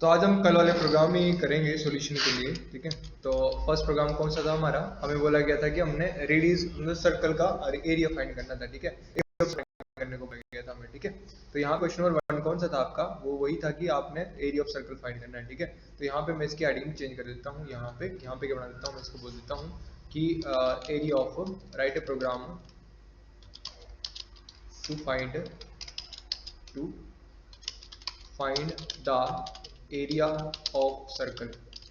तो आज हम कल वाले प्रोग्राम ही करेंगे सॉल्यूशन के लिए, ठीक है। तो फर्स्ट प्रोग्राम कौन सा था हमारा, हमें बोला गया था कि हमने रेडियस मतलब सर्कल का एरिया फाइंड करना था, ठीक है। करने को बोला गया था हमें, ठीक है। तो यहाँ क्वेश्चन नंबर 1 कौन सा था आपका, वो वही था कि आपने एरिया ऑफ सर्कल फाइंड करना है, ठीक है। तो यहाँ पे मैं इसकी हेडिंग चेंज कर देता हूँ, यहाँ पे क्या बना देता हूँ, मैं इसको बोल देता हूँ कि area of write a program to find the area of circle,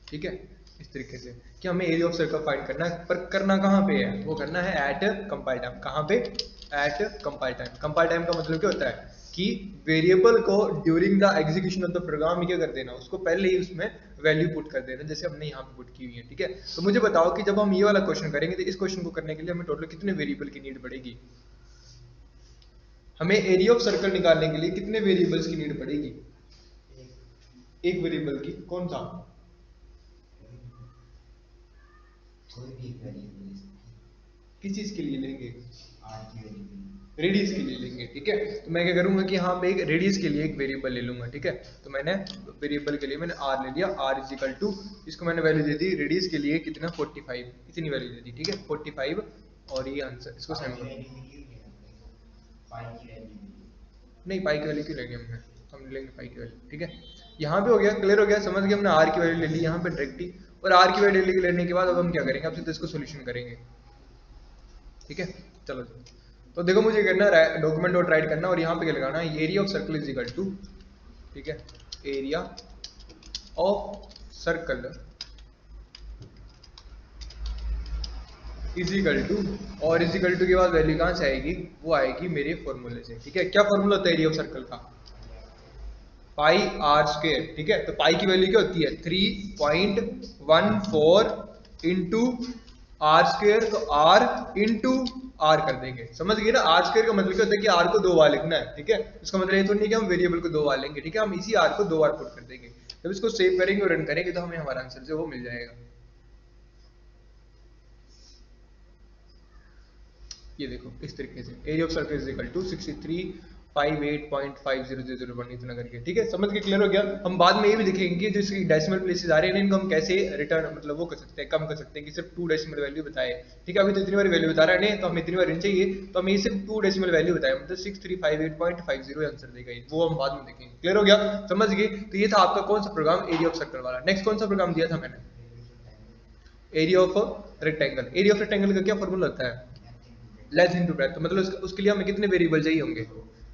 ठीक है। इस तरीके से कि हमें एरिया ऑफ सर्कल फाइंड करना है, पर करना कहाँ पे है, वो करना है एट कंपाइल टाइम। कहाँ पे, at compile time. Compile time का मतलब क्या होता है कि वेरिएबल को during the execution of the program क्या कर देना, उसको पहले ही उसमें वैल्यू पुट कर देना, जैसे हमने यहाँ पे पुट की हुई है, ठीक है। तो मुझे बताओ कि जब हम ये वाला क्वेश्चन करेंगे तो इस क्वेश्चन को करने के लिए हमें टोटल कितने वेरिएबल की नीड पड़ेगी, हमें एरिया ऑफ सर्कल निकालने के लिए कितने वेरिएबल्स की नीड पड़ेगी, एक वेरिएबल की। कौन था, कोई भी एक वेरिएबल किस चीज के लिए लेंगे, आर की वेरिएबल रेडियस के लिए लेंगे, ठीक है। तो मैं क्या करूंगा कि यहाँ पे एक रेडियस के लिए एक वेरिएबल ले लूंगा, ठीक है। तो मैंने वेरिएबल के लिए मैंने आर ले लिया, आर इज इक्वल टू, इसको मैंने वैल्यू दे दी रेडियस के लिए कितना 45, इतनी वैल्यू दे दी, ठीक है 45। और ये आंसर, इसको पाई सेम की कर, वैल्यू के लिए लेना पड़ेगा, पाई की वैल्यू के लिए। नहीं पाई की वैल्यू क्यों लेंगे हम लेंगे पाई की वैल्यू, ठीक है। यहाँ पे हो गया, क्लियर हो गया, समझ गए, हमने आर की वैल्यू ले ली यहाँ पे डायरेक्ट ही। और आर की वैल्यू लेने के बाद अब हम क्या करेंगे, अब सीधे इसको सोल्यूशन करेंगे, ठीक है। चलो जी। तो देखो मुझे करना है डॉक्यूमेंट डॉट राइट करना, और यहाँ पे क्या लगाना है, area of circle is equal to, ठीक है, area of circle is equal to, और इज इक्वल टू के बाद वैल्यू कहाँ से आएगी, वो आएगी मेरे फॉर्मूले से, ठीक है। क्या फॉर्मूला होता है एरिया ऑफ सर्कल का, पाई आर स्क्वायर, ठीक है। तो पाई की वैल्यू क्या होती है 3.14 इंटू आर स्क्वायर, तो आर इंटू आर कर देंगे, समझ गए ना। आर स्क्वायर का मतलब क्या होता है कि आर को 2 बार लिखना है, ठीक है। इसका मतलब ये तो नहीं कि हम वेरिएबल को 2 बार लेंगे, ठीक है, हम इसी आर को 2 बार पुट कर देंगे। जब इसको सेव करेंगे और रन करेंगे तो हमें हमारा आंसर जो वो मिल जाएगा। ये देखो इस तरीके से area of circle is equal to 6358.500001 इतना करके, ठीक है। समझ के क्लियर हो गया। हम बाद में ये भी देखेंगे कि जो इसकी डेसिमल प्लेसेस आ रहे हैं इनको हम कैसे रिटर्न मतलब वो कर सकते हैं, कम कर सकते हैं, कि सिर्फ 2 डेसिमल वैल्यू बताए, ठीक है। अभी तो इतनी बार वैल्यू बता रहा है नहीं, तो हमें इतनी बार नहीं चाहिए, तो हमें सिर्फ 2 डेसिमल वैल्यू बताए, मतलब 6358.50 आंसर देगा, वो हम बाद में देखेंगे। क्लियर हो गया, समझ गए। तो ये था आपका कौन सा प्रोग्राम, एरिया ऑफ सर्कल वाला। नेक्स्ट कौन सा प्रोग्राम दिया था मैंने, area of rectangle. Area of rectangle का क्या फॉर्मूला होता है, लेंथ इनटू ब्रेथ। तो मतलब उसके लिए हमें कितने वेरिएबल चाहिए होंगे,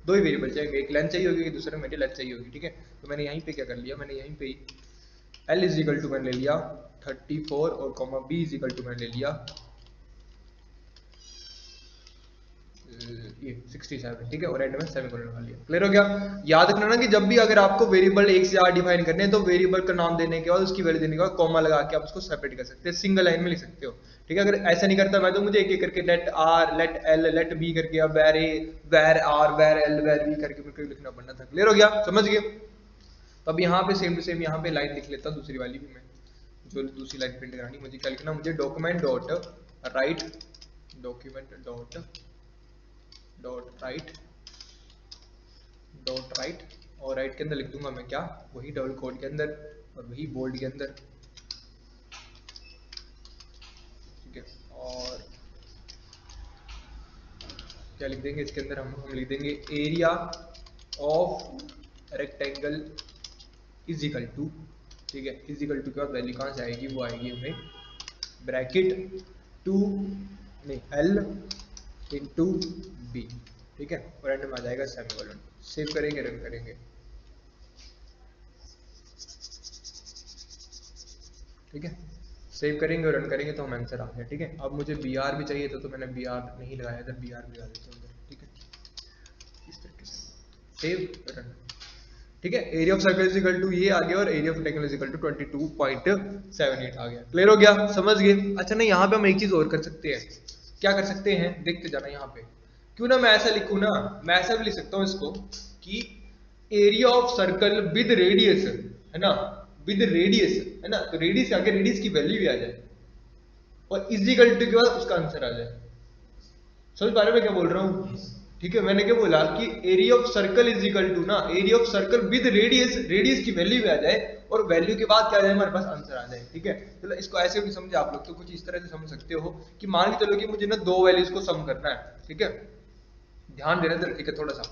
2 ही वेरिएबल चाहिए, एक लेंथ चाहिए होगी, दूसरे में लेंथ चाहिए होगी, ठीक है। तो मैंने यहीं पे क्या कर लिया, मैंने यहीं पे एल इज इक्वल टू मैंने ले लिया 34 और comma b is equal to मैंने ले लिया ये 67, ठीक है, और एंड में सेमीकोलन लगा लिया। क्लियर हो गया। याद रखना ना कि जब भी अगर आपको वेरिएबल एक से ज्यादा डिफाइन करने हैं तो वेरिएबल का नाम देने के बाद उसकी वैल्यू देने के बाद कॉमा लगा के आप उसको सेपरेट कर सकते हैं, सिंगल लाइन में लिख सकते हो, ठीक है। अगर ऐसा नहीं करता मैं तो मुझे एक एक करके let r let l let b करके अब var a var r var l var b करके मुझे लिखना पड़ना था। क्लियर हो गया, समझ गए। तो अब यहाँ पे सेम टू सेम यहाँ पे लाइन लिख लेता हूँ, दूसरी वाली भी मैं जो दूसरी लाइन प्रिंट करानी मुझे क्या लिखना, मुझे document dot right, document dot right और राइट के अंदर लिख दूंगा मैं क्या, वही डबल कोड के अंदर और वही बोल्ड के अंदर, ठीक है। और क्या लिख देंगे इसके अंदर, हम लिख देंगे area of rectangle is equal to, ठीक है, इज इक्वल टू के बाद वैल्यू कहाँ से आएगी, वो आएगी हमें ब्रैकेट 2 नहीं एल इंटू बी, ठीक है, और एंड में आ जाएगा सेमीकोलन। सेव करेंगे, रन करेंगे, ठीक है, सेव करेंगे और रन करेंगे तो हम आंसर आ गया, ठीक है। अब मुझे बी आर भी चाहिए तो मैंने बी आर नहीं लगाया था, बी आर भी लगा देते हैं, ठीक है, इस तरीके से सेव रन, ठीक है। Area of circle is equal to ये आ गया और area of rectangle is equal to 22.78 आ गया। क्लियर हो गया, समझ गए। अच्छा नहीं, यहाँ पे हम एक चीज और कर सकते हैं, क्या कर सकते हैं, देखते जाना यहाँ पे। क्यों ना मैं ऐसा लिखूं ना, मैं ऐसा भी लिख सकता हूँ इसको कि area of circle with radius, है ना, विद रेडियस, है ना, तो रेडियस आगे रेडियस की वैल्यू भी आ जाए और इज इक्वल टू के बाद उसका आंसर आ जाए। समझ पा रहे हो मैं क्या बोल रहा हूँ, ठीक है, मैंने क्या बोला कि area of circle is equal to ना area of circle with radius, radius की वैल्यू भी आ जाए और वैल्यू के बाद क्या आ जाए हमारे पास आंसर आ जाए। ठीक है, चलो इसको ऐसे भी समझे आप लोग, तो कुछ इस तरह से समझ सकते हो कि मान के चलो कि मुझे ना दो वैल्यूज को सम करना है। ठीक है, ध्यान देना जरा, ठीक है थोड़ा सा।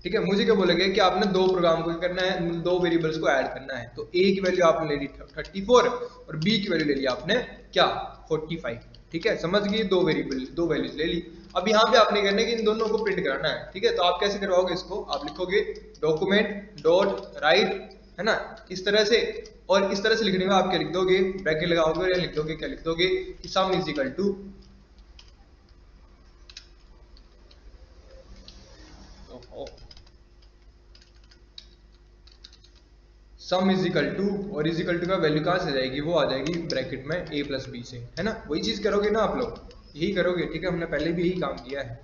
ठीक है, मुझे क्या बोला गया कि आपने दो प्रोग्राम को करना है, दो वेरिएबल्स को ऐड करना है। तो ए की वैल्यू आपने ले ली 34 और बी की वैल्यू ले ली आपने क्या 45। ठीक है, समझ गए, दो वेरिएबल दो वैल्यूज ले ली। अब यहाँ पे आपने करना है कि इन दोनों को प्रिंट कराना है। ठीक है, तो आप कैसे करवाओगे इसको, आप लिखोगे डॉक्यूमेंट डॉट राइट, है ना, इस तरह से, और इस तरह से लिखने में आप क्या लिख दोगे, ब्रैकेट लगाओगे या लिख दोगे, क्या लिख दोगे कि sum is equal to sum is equal to, और इज इक्वल टू का वैल्यू कहां से जाएगी, वो आ जाएगी ब्रैकेट में a प्लस बी से, है ना, वही चीज करोगे ना आप लोग, यही करोगे। ठीक है, हमने पहले भी यही काम किया है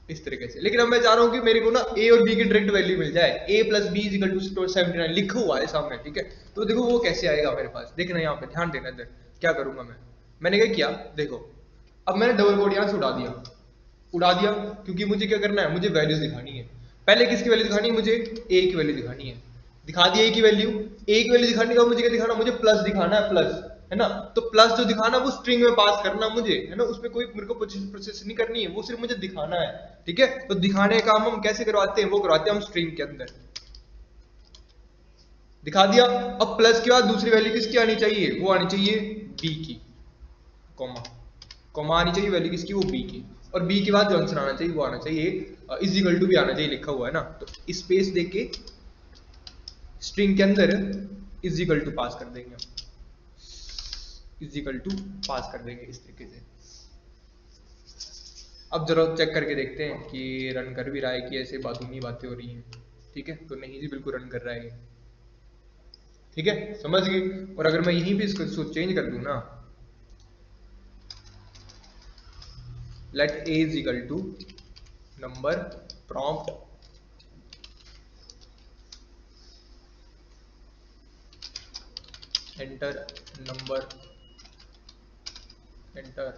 इस तरीके से। लेकिन अब मैं चाह रहा हूं कि मेरे को ना a और b की डायरेक्ट वैल्यू मिल जाए, a plus b is equal to 79 लिखा हुआ है सामने। ठीक है, तो देखो वो कैसे आएगा मेरे पास, देखना यहाँ पे, ध्यान देना इधर क्या करूंगा मैं। मैंने क्या किया, देखो अब मैंने डबल कोड यहाँ से उड़ा दिया क्योंकि मुझे क्या करना है, मुझे वैल्यूज दिखानी है। पहले किसकी वैल्यू दिखानी है, मुझे a की वैल्यू दिखानी है, दिखा दी a की वैल्यू। a की वैल्यू दिखाने का मुझे क्या दिखाना, मुझे प्लस दिखाना है, प्लस, है ना। तो प्लस जो दिखाना वो स्ट्रिंग में पास करना मुझे, है ना, उसमें कोई मेरे को प्रोसेस नहीं करनी है, वो सिर्फ मुझे दिखाना है। ठीक है, तो दिखाने का काम हम कैसे करवाते हैं, वो करवाते हैं हम स्ट्रिंग के अंदर। दिखा दिया, अब प्लस के बाद दूसरी वैल्यू किसकी आनी चाहिए, वो आनी चाहिए b की, कॉमा कॉमा आनी चाहिए वैल्यू किसकी, वो b की, और b के बाद जो आंसर आना चाहिए वो आना चाहिए इज इक्वल टू भी आना चाहिए, लिखा हुआ है ना। तो स्पेस देके स्ट्रिंग के अंदर इज इक्वल टू पास कर देंगे, इज इक्वल टू पास कर देंगे इस तरीके से। अब जरा चेक करके देखते हैं कि रन कर भी रहा है कि ऐसे बातूनी बातें हो रही हैं। ठीक है, तो नहीं जी बिल्कुल रन कर रहा है। ठीक है, समझ गए। और अगर मैं यहीं पे इसको चेंज कर दूं ना, let a is equal to number prompt enter number enter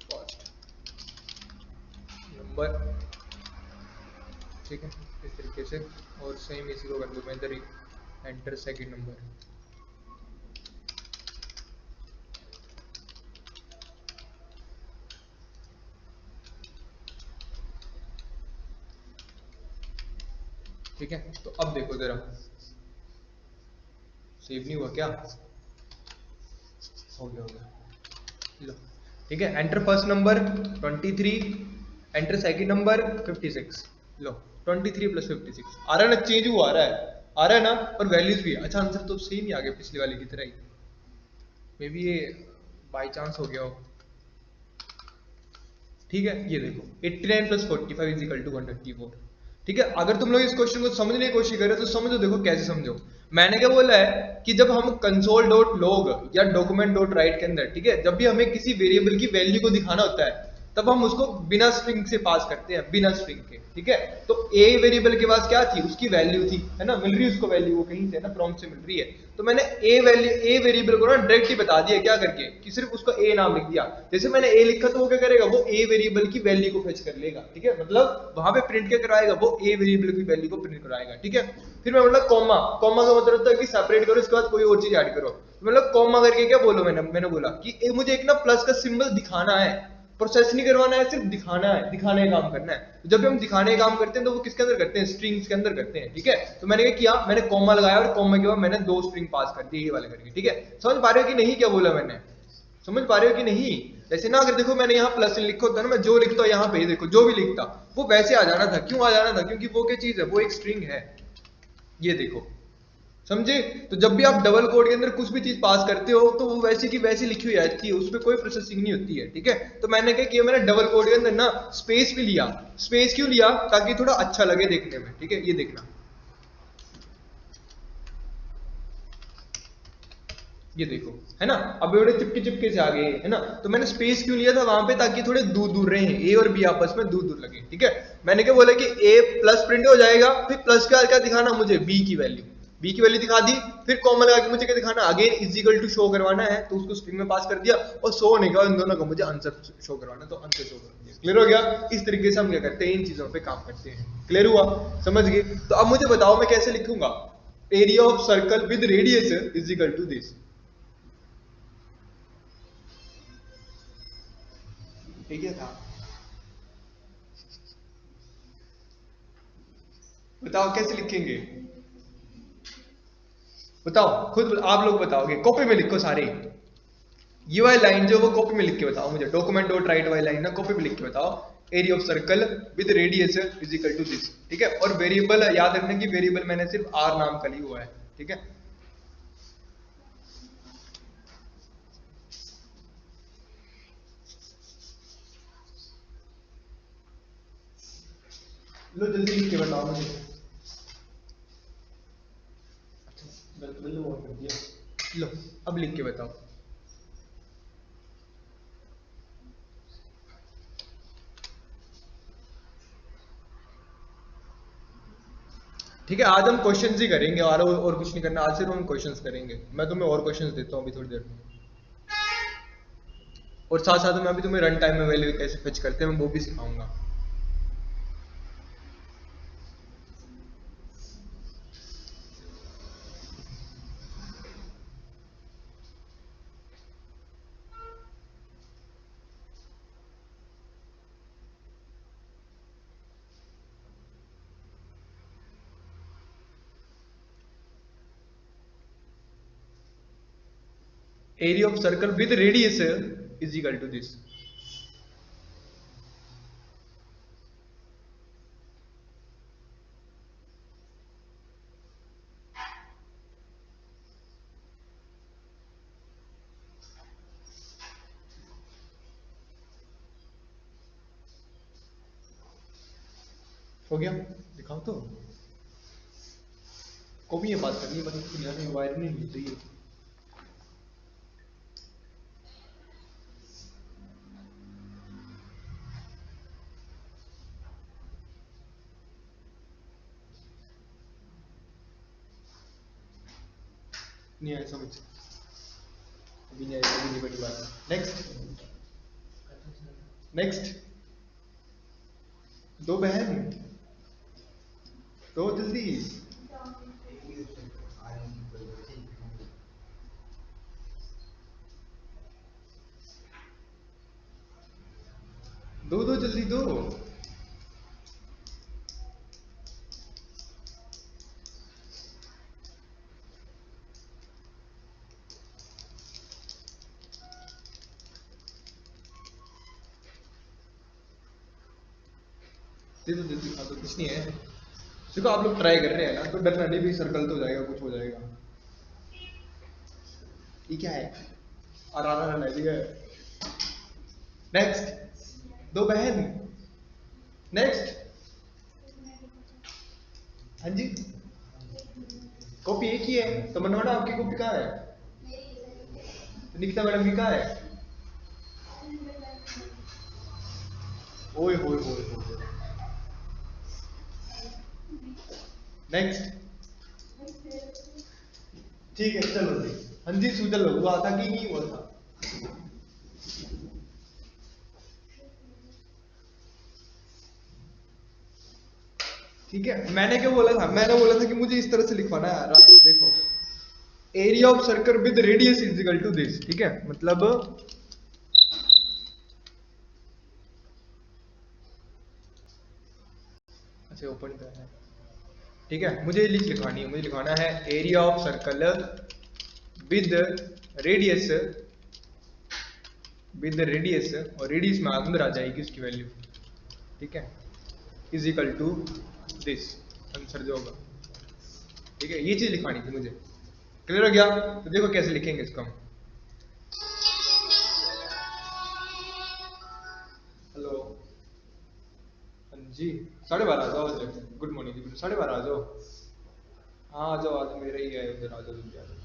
first number. ठीक है, इस तरीके से, और सेम इसी को कर दूं मैं इधर ही, एंटर सेकंड नंबर। ठीक है, तो अब देखो जरा, सेव नहीं हुआ क्या, हो गया लो। ठीक है, enter first number 23, enter second number 56। लो 23 प्लस 56 आ रहा है ना, चेंज हुआ आ रहा है ना, और वैल्यूज भी। अच्छा, आंसर तो सेम ही आ गया पिछले वाले की तरह ही, मे बी ये बाय चांस हो गया हो। ठीक है, ये देखो 89 प्लस 45 इज इक्वल टू 124। ठीक है, अगर तुम लोग इस क्वेश्चन को समझने की कोशिश करें तो समझो, देखो कैसे समझो। मैंने क्या बोला है कि जब हम कंसोल डॉट लॉग या डॉक्यूमेंट डॉट राइट के अंदर, ठीक है, जब भी हमें किसी वेरिएबल की वैल्यू को दिखाना होता है तब हम उसको बिना स्ट्रिंग से पास करते हैं, बिना स्ट्रिंग के। ठीक है, तो a वेरिएबल के पास क्या थी, उसकी वैल्यू थी, है ना, मिल रही है उसको वैल्यू, वो कहीं से ना प्रॉम्प्ट से मिल रही है। तो मैंने a वेरिएबल को ना डायरेक्ट ही बता दिया, क्या करके कि सिर्फ उसका a नाम लिख दिया। जैसे मैंने a लिखा तो वो क्या करेगा, वो a वेरिएबल की वैल्यू को फेच कर लेगा। ठीक है, मतलब वहां पे प्रिंट क्या कराएगा, वो a वेरिएबल की वैल्यू को प्रिंट कराएगा। ठीक है, फिर मैं मतलब कॉमा, कॉमा का मतलब होता है कि सेपरेट करो, इसके बाद कोई और चीज ऐड करो। मतलब कॉमा करके क्या बोलो, मैंने बोला कि मुझे एक ना प्लस का सिंबल दिखाना है, प्रोसेस नहीं करवाना है, सिर्फ दिखाना है, दिखाने का काम करना है। जब भी हम दिखाने का काम करते हैं तो वो किसके अंदर करते हैं, स्ट्रिंग्स के अंदर करते हैं। ठीक है, तो मैंने क्या किया, मैंने कॉमा लगाया और कॉमा के बाद मैंने दो स्ट्रिंग पास कर दी, ये वाले करके। ठीक है, समझ पा रहे हो कि नहीं, क्या बोला मैंने, समझ पा रहे हो कि नहीं। जैसे ना अगर देखो मैंने यहाँ प्लस लिखा होता ना, मैं जो लिखता यहाँ पे देखो जो भी लिखता वो वैसे आ जाना था। क्यों आ जाना था, क्योंकि वो क्या चीज है, वो एक स्ट्रिंग है, ये देखो, समझे। तो जब भी आप डबल कोड के अंदर कुछ भी चीज पास करते हो तो वो वैसी की वैसी लिखी हुई आती है, उसमें कोई प्रोसेसिंग नहीं होती है। ठीक है, तो मैंने क्या किया, मैंने डबल कोड के अंदर ना स्पेस भी लिया। स्पेस क्यों लिया, ताकि थोड़ा अच्छा लगे देखने में। ठीक है, ये देखना, ये देखो, है ना, अब बड़े चिपके से आ गए, है ना। तो मैंने स्पेस क्यों लिया था वहां पे, ताकि थोड़े दूर दूर रहे, ए और बी आपस में दूर दूर लगे। ठीक है, मैंने क्या बोला कि ए प्लस प्रिंट हो जाएगा, फिर प्लस का क्या दिखाना मुझे, बी की वैल्यू। b की वैल्यू दिखा दी, फिर कॉमा लगा के मुझे क्या दिखाना, again is equal to show करवाना है, तो उसको स्ट्रिंग में पास कर दिया, और शो होने के बाद इन दोनों का मुझे आंसर शो करवाना है, तो आंसर शो कर दिया। क्लियर हो गया? इस तरीके से हम क्या करते हैं, इन चीजों पे काम करते हैं। क्लियर हुआ? समझ गए? तो अब मुझे बताओ मैं कैसे लिखूंगा, area of circle with radius is equal to this. ठीक है था, बताओ कैसे लिखेंगे, बताओ खुद आप लोग बताओगे, कॉपी में लिखो सारे, ये वाली लाइन जो वो कॉपी में लिख के बताओ मुझे, डॉक्यूमेंट डॉट राइट वाली लाइन ना कॉपी में लिख के बताओ, area of circle with radius is equal to this. ठीक है, और वेरिएबल याद रखना कि वेरिएबल मैंने सिर्फ आर नाम का लिया हुआ है। ठीक है, लो जल्दी लिख के बताओ मुझे। लो अब लिख के बताओ। ठीक है, आज हम क्वेश्चंस ही करेंगे और कुछ नहीं करना, आज सिर्फ हम क्वेश्चंस करेंगे। मैं तुम्हें और क्वेश्चंस देता हूँ अभी थोड़ी देर में, और साथ साथ में अभी तुम्हें रन टाइम में वैल्यू कैसे फेच करते हैं मैं वो भी सिखाऊंगा। Area of circle with radius is equal to this. हो गया? दिखाओ तो, कॉपी ये बात करनी है, बस वायर नहीं मिल रही है। नहीं आया समझ, अभी नहीं आया, अभी नहीं बड़ी बात। नेक्स्ट नेक्स्ट, दो बहन, दो जल्दी, दो दो जल्दी दो। दे दो जल्दी, खा दो, कुछ नहीं है। देखो आप लोग ट्राई कर रहे हैं ना, तो डरना नहीं भी, सर्कल तो हो जाएगा, कुछ हो जाएगा। ये क्या है, आराम रहना है, ठीक है। नेक्स्ट, दो बहन, नेक्स्ट। हाँ जी, कॉपी एक ही है तो मनोड़ा, आपकी कॉपी कहाँ है? निकिता मैडम की कहाँ है? ओए होए होए होए। नेक्स्ट, ठीक है चलो जी। हाँ जी, सूजल हुआ था कि नहीं हुआ था? ठीक है, मैंने क्या बोला था, मैंने बोला था कि मुझे इस तरह से लिखवाना है यार। देखो, area of circle with radius is equal to this. ठीक है, मतलब अच्छा ओपन करना है। ठीक है, मुझे लिखवानी है, मुझे लिखवाना है area of circle with radius, और रेडियस में अंदर आ जाएगी उसकी वैल्यू। ठीक है, is equal to this, answer जो होगा। ठीक है, ये चीज लिखवानी थी मुझे। क्लियर हो गया? तो देखो कैसे लिखेंगे इसको हम। हेलो, हाँ जी, 12:30 आ जाओ। गुड मॉर्निंग जी, 12:30 आ जाओ। हाँ आ जाओ, आज मेरा ही है, उधर आ जाओ, जल्दी आ जाओ,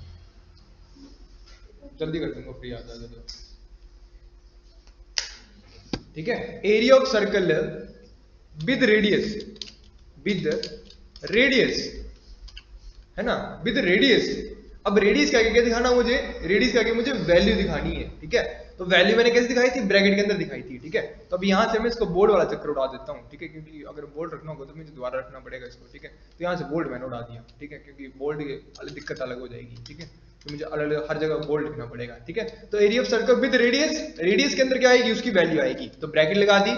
जल्दी कर दूंगा, फ्री आ जाओ। ठीक है, area of circle with radius है ना, विद रेडियस। अब रेडियस के आगे क्या दिखाना मुझे, रेडियस के आगे मुझे वैल्यू दिखानी है, ठीक है। तो वैल्यू मैंने कैसे दिखाई थी, ब्रैकेट के अंदर दिखाई थी, ठीक है। तो अब यहाँ से मैं इसको बोल्ड वाला चक्कर उड़ा देता हूँ, ठीक है, क्योंकि अगर बोल्ड रखना होगा तो मुझे दोबारा रखना पड़ेगा इसको, ठीक है। तो यहाँ से बोल्ड मैंने उड़ा दिया, ठीक है, क्योंकि बोल्ड की दिक्कत अलग हो जाएगी, ठीक है। तो मुझे अलग अलग हर जगह बोल्ड लिखना पड़ेगा, ठीक है। तो area of circle with radius, radius के अंदर क्या आएगी, उसकी वैल्यू आएगी। तो ब्रैकेट लगा दी,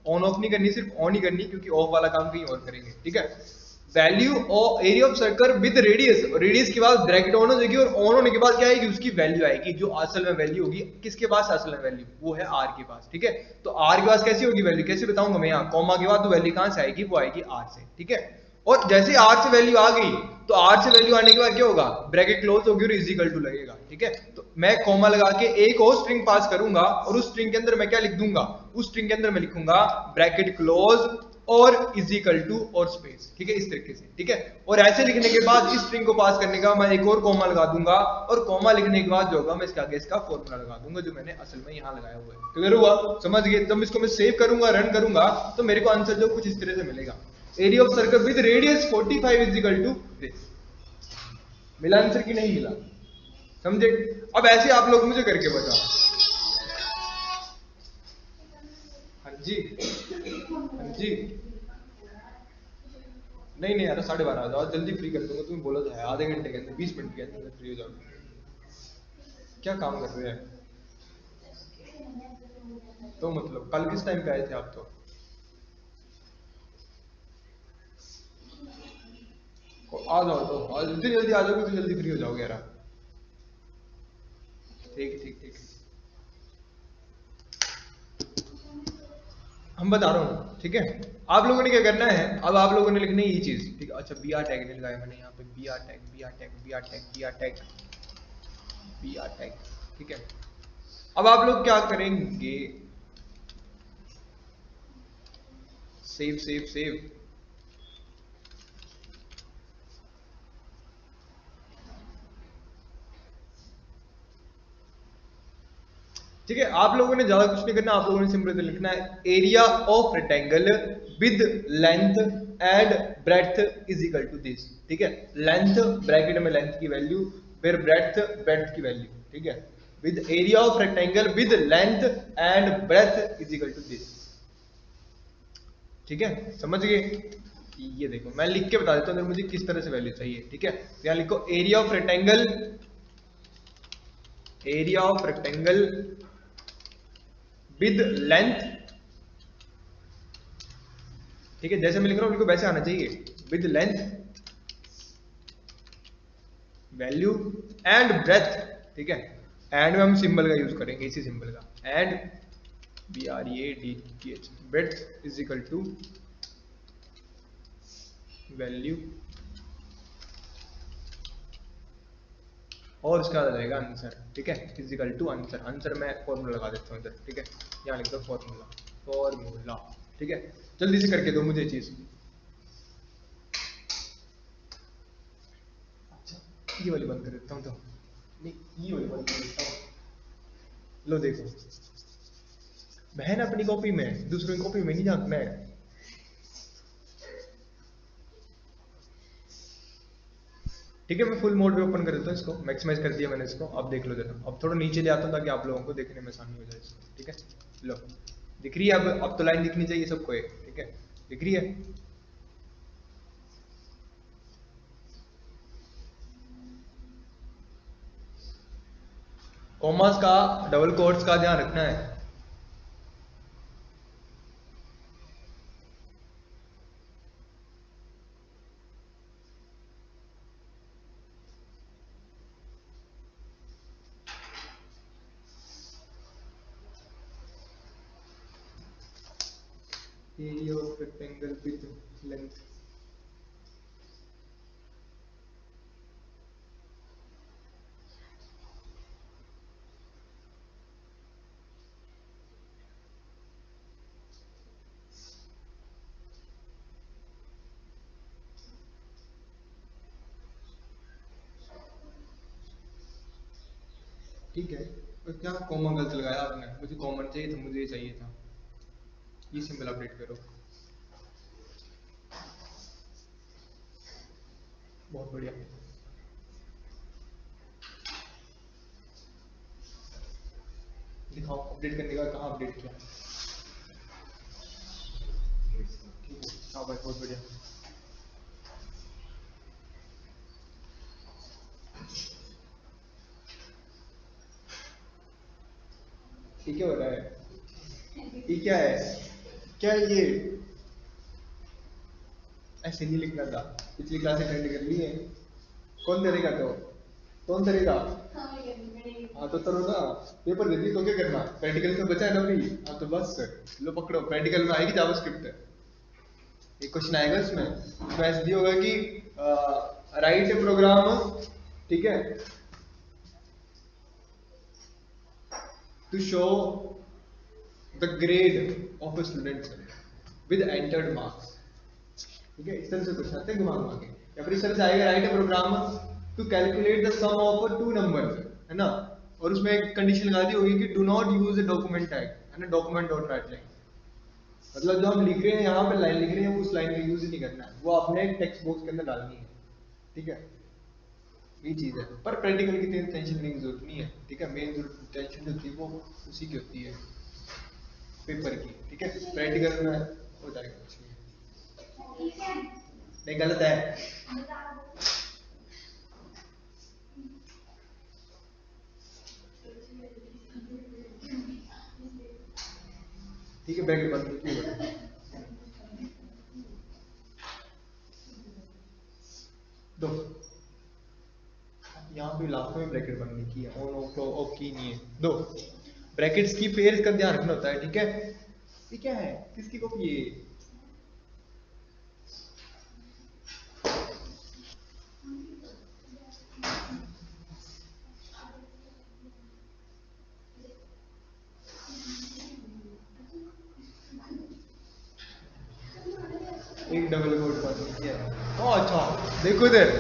ऑन ऑफ नहीं करनी, सिर्फ ऑन ही करनी, क्योंकि ऑफ वाला काम कहीं और करेंगे, ठीक है। वैल्यू और area of circle with radius, radius के बाद ब्रैकेट ऑन हो जाएगी, और ऑन होने के बाद क्या आएगी, उसकी वैल्यू आएगी, जो असल में वैल्यू होगी किसके पास, असल में वैल्यू वो है आर के पास, ठीक है। तो आर के पास कैसी होगी वैल्यू, कैसे बताऊंगा मैं, यहाँ कॉमा के बाद तो वैल्यू कहां से आएगी, वो आएगी आर से, ठीक है। और जैसे आर से वैल्यू आ गई, तो आर से वैल्यू आने के बाद क्या होगा, ब्रैकेट क्लोज होगी और इज इक्वल टू लगेगा, ठीक है। तो मैं कॉमा लगा के एक और स्ट्रिंग पास करूंगा, और उस स्ट्रिंग के अंदर मैं क्या लिख दूंगा, उस स्ट्रिंग के अंदर मैं लिखूंगा ब्रैकेट क्लोज और इज इक्वल टू और स्पेस, ठीक है, इस तरीके से, ठीक है। और ऐसे लिखने के बाद इस स्ट्रिंग को पास करने का मैं एक और कॉमा लगा दूंगा, और कॉमा लिखने के बाद जो होगा मैं इसके आगे इसका फॉर्मूला लगा दूंगा, जो मैंने असल में यहाँ लगाया हुआ है। क्लियर हुआ, समझ गए। जब इसको मैं सेव करूंगा, रन करूंगा, तो मेरे को आंसर जो कुछ इस तरह से मिलेगा, area of circle with radius 45 is equal to this. मिला आंसर की नहीं मिला, समझे। अब ऐसे आप लोग मुझे करके बताओ। हाँ जी, हाँ जी। नहीं नहीं यार, 12:30 आ जाओ, जल्दी फ्री कर दूंगा, तुम्हें बोला था आधे घंटे के अंदर, 20 मिनट के अंदर फ्री हो जाओगे। क्या काम कर रहे हैं, तो मतलब कल किस टाइम पे आए थे आप, तो आ जाओ, तो जितनी जल्दी आ जाओगे तो जल्दी फ्री हो जाओगे यार। ठीक ठीक ठीक, हम बता रहा हूँ, ठीक है। आप लोगों ने क्या करना है, अब आप लोगों ने लिखनी है ये चीज, ठीक है। अच्छा, बी आर टैग नहीं लगाया मैंने यहाँ पे, b r tag, b r tag, b r tag, b r tag, b r tag, ठीक है। अब आप लोग क्या करेंगे, सेव सेव सेव, ठीक है। आप लोगों ने ज्यादा कुछ नहीं करना, आप लोगों ने सिंपल लिखना है area of rectangle with length and breadth is equal to this, ठीक है। लेंथ ब्रैकेट में लेंथ की वैल्यू, फिर ब्रेड्थ ब्रेड्थ की वैल्यू, ठीक है। With area of rectangle with length and breadth is equal to this, ठीक है, समझ गए। ये देखो मैं लिख के बता देता हूं मुझे किस तरह से वैल्यू चाहिए, ठीक है। तो यहां लिखो area of rectangle, area of rectangle with length, ठीक है, जैसे मैं लिख रहा हूं बिल्कुल वैसे आना चाहिए, with length value and breadth, ठीक है। एंड में हम सिंबल का यूज करेंगे, इसी सिंबल का, and B R A D T H, breadth is equal to value, और उसका आ जाएगा आंसर, ठीक है, is equal to answer. Answer मैं फॉर्मूला लगा देता हूँ इधर, ठीक है। यहाँ लिख दो फॉर्मूला, फॉर्मूला, ठीक है। जल्दी से करके दो मुझे चीज। अच्छा, ये वाली बंद कर देता हूँ, तो नहीं, ये वाली बंद कर देता हूँ। लो देखो, बहन अपनी कॉपी में, दूसरों की कॉपी में नहीं झांकना है। ठीक है, मैं फुल मोड पे ओपन कर देता हूँ इसको, मैक्सिमाइज कर दिया मैंने इसको। अब देख लो जरा, अब थोड़ा नीचे ले आता हूँ ताकि आप लोगों को देखने में आसानी हो जाए इसको, ठीक है। लो, दिख रही है, अब तो लाइन दिखनी चाहिए सबको एक, ठीक है, दिख रही है। कॉमर्स का, डबल कोट्स का ध्यान रखना है। Area of rectangle with length, ठीक है। और क्या कॉमा गलत लगाया आपने, मुझे कॉमन चाहिए था, मुझे ये चाहिए था, ये सिंबल अपडेट करो। बहुत बढ़िया। दिखाओ अपडेट करने का, कहाँ अपडेट किया? हाँ भाई बहुत बढ़िया। ये क्या हो रहा है? ये क्या है? क्या है ये? ऐसे नहीं लिखना था, पिछली क्लास अटेंड कर ली है। कौन करेगा? तो कौन करेगा? हाँ तो करो ना, पेपर दे दी तो क्या करना, प्रैक्टिकल तो बचा है ना अभी। हाँ तो बस लो पकड़ो, प्रैक्टिकल में आएगी जावास्क्रिप्ट, एक क्वेश्चन आएगा इसमें, इसमें ऐसे दिया होगा कि राइट ए प्रोग्राम, ठीक है, to show the grade of a student with entered marks, ठीक है, इस तरह से क्वेश्चन आते हैं दिमाग में आगे। या फिर इस तरह से आएगा write a program to calculate the sum of two numbers, है ना, और उसमें एक कंडीशन लगा दी होगी कि do not use a document tag, है ना, डॉक्यूमेंट डॉट राइट लाइन, मतलब जो हम लिख रहे हैं यहाँ पे लाइन लिख रहे हैं वो उस लाइन का यूज ही नहीं करना है, वो आपने टेक्स्ट बॉक्स के अंदर डालनी है, ठीक है, ये चीज है। पर प्रैक्टिकल की टेंशन लेने की जरूरत नहीं है, ठीक है, मेन जो टेंशन जो होती है वो उसी की होती है, पेपर की, ठीक है, प्रैक्टिकल में हो जाएगा कुछ नहीं, गलत है। ठीक है, ब्रैकेट बंद कीजिए। दो यहाँ पे लास्ट में ब्रैकेट बंद नहीं की है, ऑन ऑफ की नहीं है, दो ब्रैकेट्स की पेयर का ध्यान रखना होता है, ठीक है। ये क्या है, किसकी कॉपी है? एक डबल कोट पास किया है। ओ अच्छा, देखो इधर,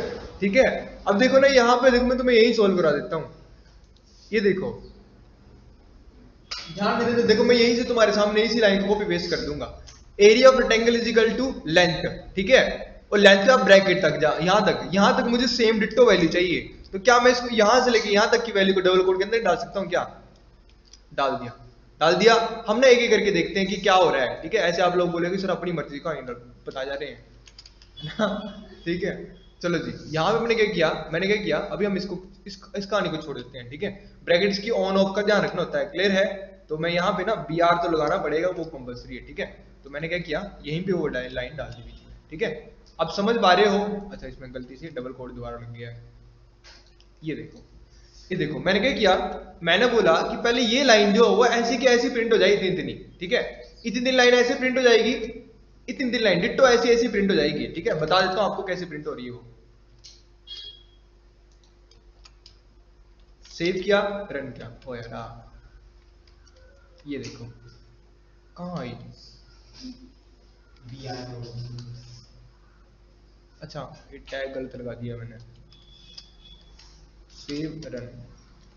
ठीक है, अब देखो ना यहाँ पे, देखो मैं तुम्हें यही सोल्व करा देता हूँ, ये देखो ध्यान दे, देखो मैं यहीं से तुम्हारे सामने इसी लाइन को कॉपी पेस्ट कर दूंगा, area of rectangle is equal to length, ठीक है, और लेंथ का ब्रैकेट तक जा, यहाँ तक मुझे सेम डिट्टो वैल्यू चाहिए, तो क्या मैं इसको यहाँ से लेके यहाँ तक की वैल्यू को डबल कोट के अंदर डाल सकता हूँ? क्या डाल दिया हमने, एक एक करके देखते हैं कि क्या हो रहा है, ठीक है। ऐसे आप लोग बोलेंगे सर अपनी मर्जी का बता जा रहे हैं ठीक है, चलो जी, यहाँ पे मैंने क्या किया, अभी हम इस कहानी को छोड़ देते हैं, ठीक है। ब्रैकेट्स की ऑन ऑफ का ध्यान रखना होता है, क्लियर है? तो मैं यहाँ पे ना BR तो लगाना पड़ेगा, वो कंपल्सरी है, ठीक है। तो मैंने क्या किया, यहीं पे वो लाइन डाल दी बीच में, ठीक है। अब समझ पा रहे हो? अच्छा, इसमें गलती से डबल कोड दोबारा लग गया है, ये देखो मैंने क्या किया, मैंने बोला कि पहले ये लाइन जो वो ऐसी की ऐसी प्रिंट हो जाएगी, इतनी, ठीक है, इतनी लाइन ऐसे प्रिंट हो जाएगी, इतनी लाइन डिट्टो ऐसी ऐसी प्रिंट हो जाएगी, ठीक है। बता देता हूं आपको कैसे प्रिंट हो रही है वो। सेव किया, रन किया, ओ यार ये देखो कहाँ आई, अच्छा ये टैग गलत लगा दिया मैंने, सेव रन,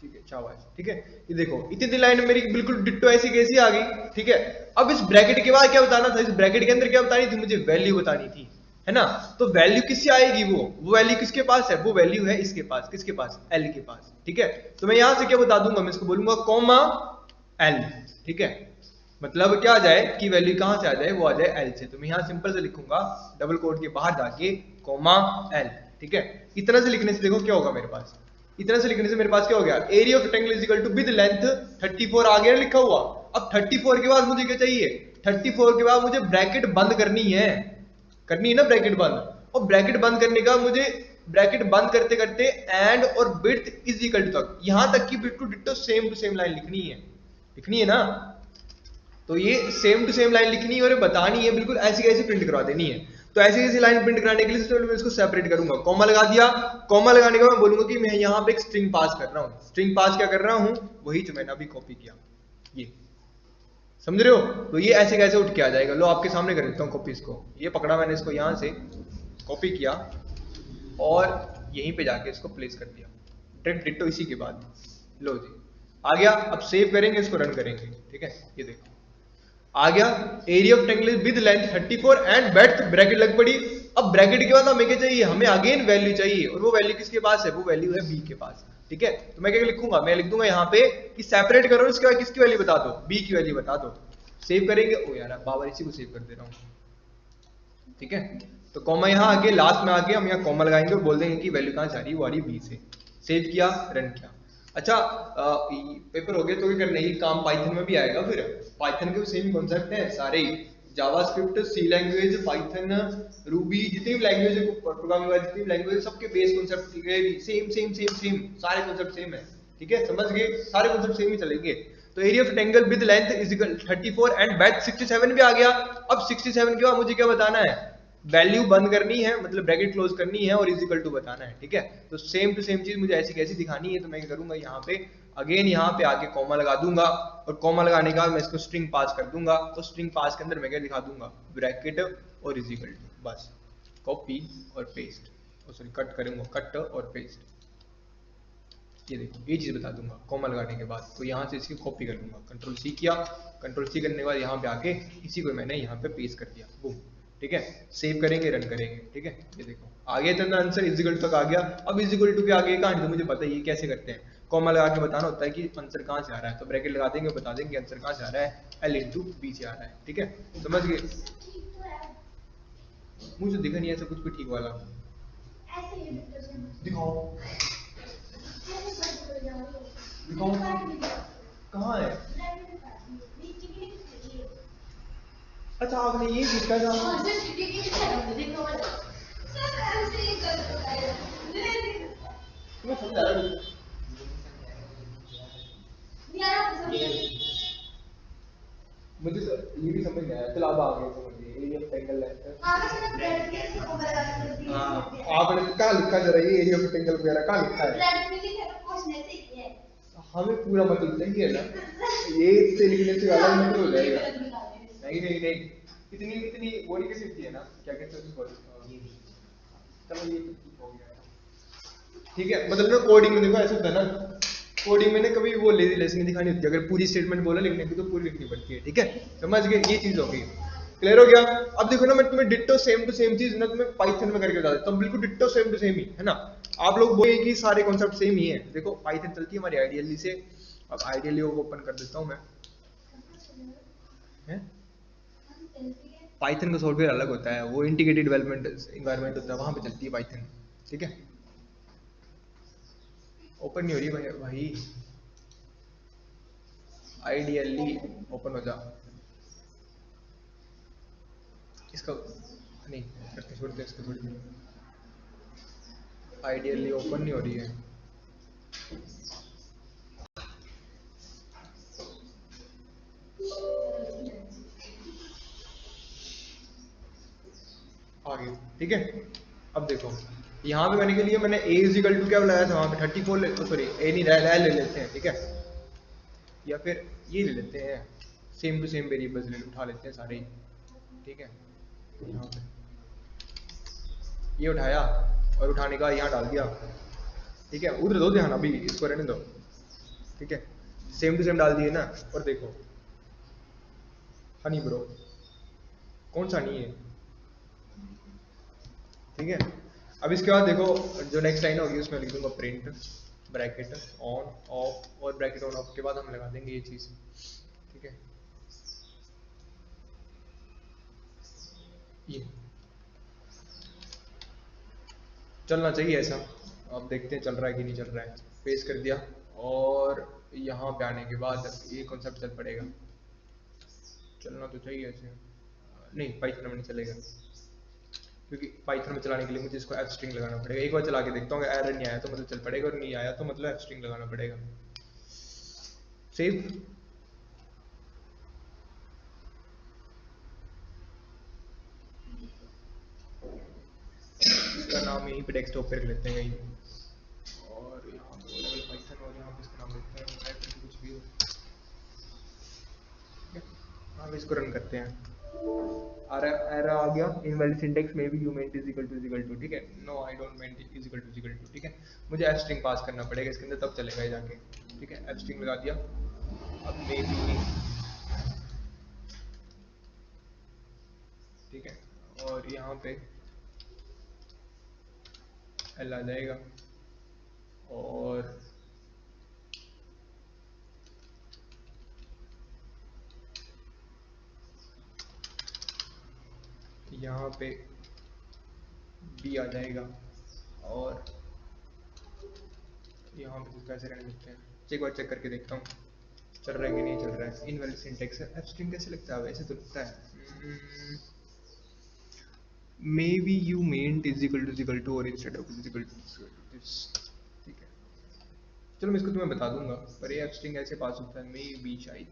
ठीक है, शाबाश, ठीक है। ये देखो इतनी लाइन मेरी बिल्कुल डिट्टो ऐसी कैसी आ गई, ठीक है। अब इस ब्रैकेट के बाद क्या बताना था, इस ब्रैकेट के अंदर क्या बतानी थी, मुझे वैल्यू बतानी थी, है ना। तो वैल्यू किससे आएगी, वो वैल्यू किसके पास है, वो वैल्यू है इसके पास, किसके पास, एल के पास, ठीक है। तो मैं यहां से क्या बता दूंगा, मैं इसको बोलूंगा कॉमा एल, ठीक है, मतलब क्या आ जाए कि वैल्यू कहां से आ जाए, वो आ जाए एल से। तो मैं यहां सिंपल से लिखूंगा डबल कोट के बाहर जाके कॉमा एल, ठीक है। इतना से लिखने से देखो क्या होगा मेरे पास, इतना से लिखने से मेरे पास क्या हो गया, area of rectangle is equal to with length 34 आ गया लिखा हुआ। अब 34 के बाद मुझे क्या चाहिए, 34 के बाद मुझे ब्रैकेट बंद करनी है ना, ब्रैकेट बंद, और ब्रैकेट बंद करने का मुझे ब्रैकेट बंद करते करते एंड और विड्थ इज इक्वल टू तक, यहां तक की बिल्कुल ditto same to same line लिखनी है ना। तो ये सेम टू सेम लाइन लिखनी है और बतानी है, बिल्कुल ऐसी कैसी प्रिंट करवा देनी है। तो ऐसी ऐसी लाइन प्रिंट कराने के लिए सबसे पहले मैं इसको सेपरेट करूंगा, कॉमा लगा दिया, कॉमा लगाने के बाद मैं बोलूंगा कि मैं यहाँ पे एक स्ट्रिंग पास कर रहा हूँ, स्ट्रिंग पास क्या कर रहा हूँ, वही जो मैंने अभी कॉपी किया, ये समझ रहे हो। तो ये ऐसे कैसे उठ के आ जाएगा, लो आपके सामने कर देता हूँ कॉपी, इसको ये पकड़ा मैंने, इसको यहाँ से कॉपी किया और यहीं पे जाके इसको प्लेस कर दिया, डायरेक्ट डिट्टो इसी के बाद, लो जी आ गया। अब सेव करेंगे, इसको रन करेंगे, ठीक है, ये देखो आ गया, area of rectangle with length 34 and breadth bracket लग पड़ी। अब ब्रैकेट के बाद हमें क्या चाहिए, हमें अगेन वैल्यू चाहिए, और वो वैल्यू किसके पास है, वो वैल्यू है बी के पास, ठीक है। तो मैं क्या लिखूंगा, मैं लिख दूंगा यहाँ पे कि सेपरेट करो, इसके बाद किसकी वैल्यू बता दो, बी की वैल्यू बता दो। सेव करेंगे, ओ यार बाबर इसी को सेव कर दे रहा हूँ, ठीक है। तो कॉमा यहाँ आके लास्ट में आके हम यहाँ कॉमा लगाएंगे और बोल देंगे कि वैल्यू कहाँ जा रही है, वो आ रही बी से। सेव किया, रन किया। अच्छा पेपर हो गया, तो क्या करना है, ये काम पाइथन में भी आएगा। फिर पाइथन के सेम कॉन्सेप्ट है सारे, जावास्क्रिप्ट, सी लैंग्वेज, पाइथन, रूबी, जितनी भी लैंग्वेज है प्रोग्रामिंग वाली, जितनी भी लैंग्वेज, सबके base concept same same same same, सारे कॉन्सेप्ट सेम है, ठीक है। समझ गए, सारे कॉन्सेप्ट सेम ही चलेंगे। तो area of rectangle with length is equal 34 and breadth 67 भी आ गया। अब 67 के बाद मुझे क्या बताना है, वैल्यू बंद करनी है, मतलब ब्रैकेट क्लोज करनी है, और इज इक्वल टू बताना है, ठीक है। तो सेम टू सेम चीज मुझे ऐसी कैसी दिखानी है, तो मैं क्या करूंगा, यहाँ पे अगेन यहाँ पे आके कॉमा लगा दूंगा, और कॉमा लगाने के बाद मैं इसको स्ट्रिंग पास कर दूंगा। तो स्ट्रिंग पास के अंदर मैं क्या दिखा दूंगा, ब्रैकेट और इज इक्वल टू, बस कॉपी और पेस्ट, सॉरी कट करूंगा, कट और पेस्ट, ये देखो ये चीज बता दूंगा कॉमा लगाने के बाद। तो यहाँ से इसकी कॉपी कर लूंगा, कंट्रोल सी किया, कंट्रोल सी करने के बाद यहाँ पे आके इसी को मैंने यहाँ पे पेस्ट कर दिया, बूम, ठीक है। सेव करेंगे, रन करेंगे, ठीक है। ये देखो आ गया था आंसर, इजिकल तक आ गया। अब इजिकल टू के आगे कहानी तो मुझे पता है ये कैसे करते हैं, कॉमा लगा के बताना होता है कि आंसर कहाँ से आ रहा है। तो ब्रैकेट लगा देंगे, बता देंगे आंसर कहाँ से आ रहा है, एल इंटू बी से आ रहा है, ठीक है। समझ गए, मुझे दिखा नहीं ऐसा कुछ भी ठीक वाला, दिखाओ दिखाओ कहाँ है। अच्छा आपने ये लिखा था, तुम्हें समझ आ रहा है? मुझे तो ये भी समझ नहीं आया, चलो अब आ गया समझ गए, एरिया ऑफ ट्रायंगल लेंथ। हाँ आपने कहाँ लिखा जरा, ये एरिया ऑफ ट्रायंगल वगैरह कहाँ लिखा है, हमें पूरा मतलब चाहिए ना, ये से लिखने से अलग मतलब हो जाएगा। नहीं नहीं नहीं, इतनी इतनी बॉडी कैसी होती है ना, क्या कहते हैं उसको, चलो ये तो ठीक हो गया, ठीक है। मतलब ना कोडिंग में देखो ऐसा होता है ना, कोडिंग में ना कभी वो लेजीनेस नहीं दिखानी होती, अगर पूरी स्टेटमेंट बोला लिखने की तो पूरी लिखनी पड़ती है, ठीक है। समझ गए, ये चीज होगी, क्लियर हो गया। अब देखो ना मैं तुम्हें डिट्टो सेम टू सेम चीज ना तुम्हें पाइथन में करके बता देता हूं, बिल्कुल डिट्टो सेम टू सेम ही है ना। आप लोग बोलिए कि सारे कॉन्सेप्ट सेम ही है, देखो पाइथन चलती है हमारी आइडियली से। अब आइडियली वो ओपन कर देता हूं मैं, है पाइथन का सॉफ्टवेयर अलग होता है, वो इंटीग्रेटेड डेवलपमेंट एनवायरनमेंट होता है, वहां पे चलती है पाइथन, ठीक है। ओपन नहीं हो रही भाई, आइडियली ओपन हो जा, इसका नहीं करते, छोड़ते इसको थोड़ी देर, आइडियली ओपन नहीं हो रही है। आगे ठीक है। अब देखो यहाँ पे मैंने के लिए मैंने a इज इक्वल टू क्या लगाया था वहाँ पे 34, सॉरी ए नहीं रह ले लेते हैं, ठीक है। या फिर ये ले लेते हैं, सेम टू सेम वेरिएबल्स ले उठा लेते हैं सारे ही, ठीक है। यहाँ पे ये उठाया और उठाने का यहाँ डाल दिया, ठीक है। उधर दो ध्यान, अभी इसको रहने दो, ठीक है। सेम टू सेम डाल दिए ना, और देखो हनी ब्रो, कौन सा हनी है, ठीक है। अब इसके बाद देखो जो नेक्स्ट लाइन होगी उसमें लिख दूंगा प्रिंट ब्रैकेट ऑन ऑफ, और ब्रैकेट ऑन ऑफ के बाद हम लगा देंगे ये चीज, ठीक है। ये चलना चाहिए ऐसा, अब देखते हैं चल रहा है कि नहीं चल रहा है। पेस्ट कर दिया, और यहाँ पे आने के बाद ये कॉन्सेप्ट चल पड़ेगा, चलना तो चाहिए ऐसे, नहीं पाइथन में नहीं चलेगा, क्योंकि पाइथन में चलाने के लिए मुझे इसको एफ स्ट्रिंग लगाना पड़ेगा। एक बार चला के देखता हूँ, अगर एरर नहीं आया तो मतलब चल पड़ेगा, और नहीं आया तो मतलब एफ स्ट्रिंग लगाना पड़ेगा। सेव, इसका नाम यहीं पे डेस्कटॉप पे रख लेते हैं कहीं, और यहाँ पे पाइथन, और यहाँ पे इसका नाम लिखते हैं कुछ भी, हम इसको रन करते हैं। एरर आ गया, इनवैलिड सिंटैक्स में भी you meant is equal to, ठीक है। No I don't meant is equal to, ठीक है। मुझे एफ स्ट्रिंग पास करना पड़ेगा इसके अंदर, तब चलेगा ये जाके, ठीक है। एफ स्ट्रिंग लगा दिया, अब मे बी, ठीक है। और यहाँ पे एल आ जाएगा, और यहाँ पे बी आ जाएगा, और यहाँ पे कैसे रहने देते हैं, एक बार चेक करके देखता हूँ चल रहा है कि नहीं चल रहा है। इनवैलिड सिंटैक्स है, एब्स्ट्रिंग कैसे लगता है, वैसे तो लगता है maybe you meant is equal to और instead of is equal to this, ठीक है। चलो मैं इसको तुम्हें बता दूंगा, पर ये एब्स्ट्रिंग ऐसे पास होता है, मे बी शायद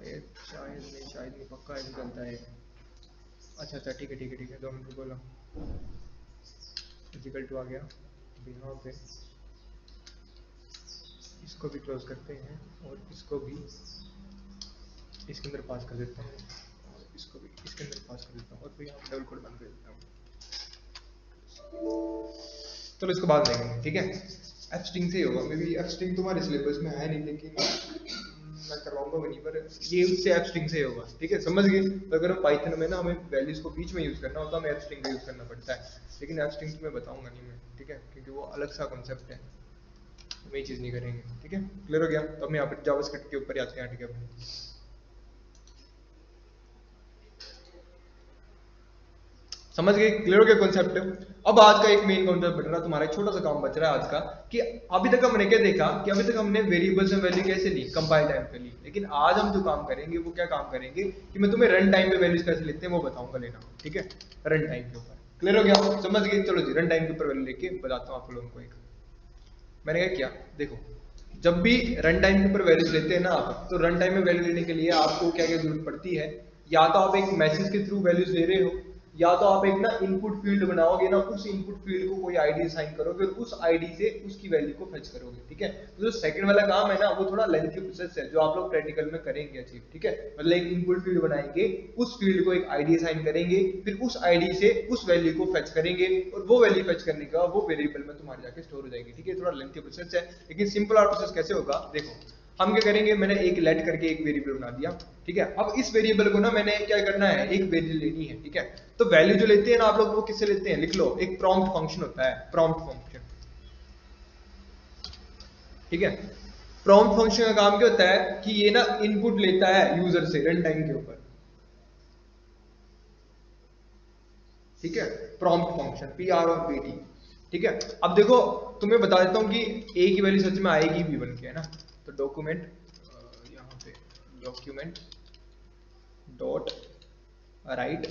शायद नहीं, पक्का ऐसे चलता है। अच्छा अच्छा ठीक है ठीक है ठीक है, 2 मिनट बोला, इक्वल टू आ गया। अब यहाँ पे इसको भी क्लोज करते हैं, और इसको भी इसके अंदर पास कर देते हैं, और इसको भी इसके अंदर पास कर देता हूँ, और फिर यहाँ डबल कोड बंद कर देता हूँ। चलो इसको बाद देखेंगे, ठीक है। एफ स्ट्रिंग से ही होगा, मे बी एफ स्ट्रिंग तुम्हारे सिलेबस में है नहीं, लेकिन मैं करवाऊंगा वहीं पर, ये उससे एफ स्ट्रिंग से ही होगा, ठीक है, समझ गए। तो अगर हम पाइथन में ना हमें वैल्यूज को बीच में यूज करना होता है, हमें एफ स्ट्रिंग का यूज करना पड़ता है, लेकिन एफ स्ट्रिंग तुम्हें बताऊंगा नहीं मैं, ठीक है, क्योंकि वो अलग सा कॉन्सेप्ट है, हम ये चीज नहीं करेंगे, ठीक है। क्लियर हो गया। तो हम यहाँ पर जावास्क्रिप्ट के ऊपर आते हैं, ठीक है। समझ गए, क्लियर हो गया कॉन्सेप्ट। अब आज का एक मेन कॉन्सेप्ट बन रहा है तुम्हारा, एक छोटा सा काम बच रहा है आज का, कि अभी तक हमने क्या देखा कि अभी तक हमने वेरिएबल्स में वैल्यू कैसे ली, कंपाइल टाइम पे ली, लेकिन आज हम जो काम करेंगे वो क्या काम करेंगे कि मैं तुम्हें रन टाइम पे वैल्यूज कैसे लेते हैं वो बताऊंगा लेना, ठीक है, रन टाइम के ऊपर। क्लियर हो गया, समझ गए। चलो जी, रन टाइम के ऊपर वैल्यू लेके बताता हूँ आप लोगों को। एक मैंने क्या किया, देखो, जब भी रन टाइम के ऊपर वैल्यूज लेते हैं ना आप, तो रन टाइम में वैल्यू लेने के लिए आपको क्या क्या जरूरत पड़ती है, या तो आप एक मैसेज के थ्रू वैल्यूज ले रहे हो, या तो आप एक ना इनपुट फील्ड बनाओगे ना, उस इनपुट फील्ड को कोई आईडी असाइन करोगे और उस आईडी से उसकी वैल्यू को फेच करोगे, ठीक है। तो जो सेकंड वाला काम है ना, वो थोड़ा लेंथी प्रोसेस है, जो आप लोग प्रैक्टिकल में करेंगे अचीव, ठीक है। मतलब एक इनपुट फील्ड बनाएंगे, उस फील्ड को एक आईडी असाइन करेंगे, फिर उस आईडी से उस वैल्यू को फेच करेंगे, और वो वैल्यू फेच करने के बाद वो वेरिएबल में तुम्हारे जाके स्टोर हो जाएगी, ठीक है। थोड़ा लेंथी प्रोसेस है, लेकिन सिंपल और प्रोसेस कैसे होगा, देखो हम क्या करेंगे, मैंने एक लेट करके एक वेरिएबल बना दिया, ठीक है। अब इस वेरिएबल को ना मैंने क्या करना है, एक वैल्यू लेनी है, ठीक है। तो वैल्यू जो लेते हैं ना आप लोग, वो किससे लेते हैं, लिख लो, एक प्रॉम्प्ट फंक्शन होता है, प्रॉम्प्ट फंक्शन, ठीक है। प्रॉम्प्ट फंक्शन का काम क्या होता है कि ये ना इनपुट लेता है यूजर से रन टाइम के ऊपर, ठीक है। प्रॉम्प्ट फंक्शन PROMPT, ठीक है। अब देखो तुम्हें बता देता हूं कि ए की वैल्यू सच में आएगी भी बन के, है ना। तो डॉक्यूमेंट, यहाँ पे डॉक्यूमेंट डॉट राइट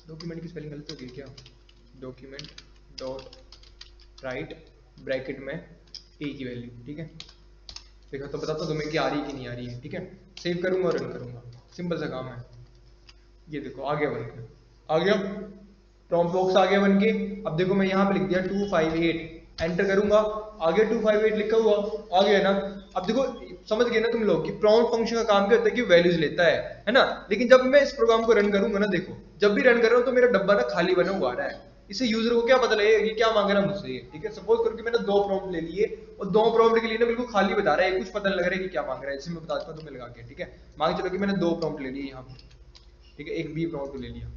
डॉक्यूमेंट की स्पेलिंग गलत हो गई क्या, डॉक्यूमेंट डॉट राइट ब्रैकेट में ए की वैल्यू, ठीक है। देखो तो बताता हूं तुम्हें कि आ रही कि नहीं आ रही है, ठीक है। सेव करूंगा और रन करूंगा, सिंपल सा काम है। ये देखो आ गया बन के, आ गया प्रॉम्प्ट बॉक्स आ गया बन के। अब देखो मैं यहाँ पे लिख दिया 258, एंटर करूंगा, आगे 258 लिखा हुआ आ गया ना। अब देखो समझ गए ना तुम लोग कि प्रॉम्प्ट फंक्शन का काम क्या होता है कि वैल्यूज लेता है ना। लेकिन जब मैं इस प्रोग्राम को रन करूंगा ना, देखो जब भी रन कर रहा हूँ तो मेरा डब्बा ना खाली बना हुआ आ रहा है, इसे यूजर को क्या पता लगेगा कि क्या मांग रहा है मुझसे, ठीक है। सपोज करो कि मैंने 2 प्रॉम्प्ट ले लिए, और 2 प्रॉम्प्ट के लिए ना बिल्कुल खाली बता रहा है, कुछ पता नहीं लग रहा है कि क्या मांग रहा है। इसे मैं बताता हूँ तुम्हें लगा के, ठीक है। मान चलो कि मैंने 2 प्रॉम्प्ट ले लिए यहाँ पे, ठीक है, एक बी प्रॉम्प्ट ले लिया,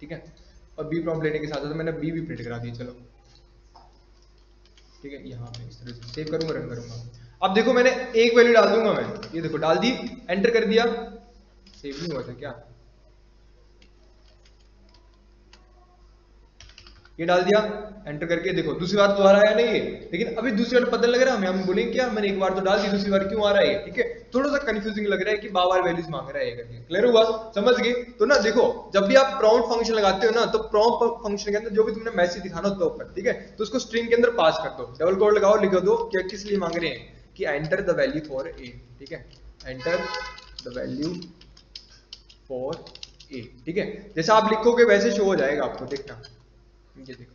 ठीक है, और बी प्रॉम्प्ट लेने के साथ साथ मैंने बी भी प्रिंट करा दिया, चलो ठीक है। यहाँ पे इस तरह से सेव करूंगा, रन करूंगा। अब देखो मैंने एक वैल्यू डाल दूंगा मैं, ये देखो डाल दी, एंटर कर दिया, सेव नहीं हुआ था क्या, ये डाल दिया, एंटर करके देखो दूसरी बार दोबारा आया नहीं है, लेकिन अभी दूसरी बार पता लग रहा है हमें, हम बोलेंगे क्या, मैंने एक बार तो डाल दी, दूसरी बार क्यों आ रहा है, ठीक है। थोड़ा सा कंफ्यूजिंग लग रहा है कि बार वैल्यूज मांग रहा है करके। क्लियर हुआ, समझ गए। तो ना देखो जब भी आप प्रॉम्प्ट फंक्शन लगाते हो ना, तो प्रॉम्प्ट फंक्शन के अंदर जो भी तुमने मैसेज दिखाना होता है ऊपर, ठीक है, तो उसको स्ट्रिंग के अंदर पास कर दो, डबल कोड लगाओ, लिख दो कि किस लिए मांग रहे हैं, कि एंटर द वैल्यू फॉर ए, ठीक है, एंटर द वैल्यू फॉर ए, ठीक है। जैसा आप लिखोगे वैसे शो हो जाएगा आपको, देखना, ये देखो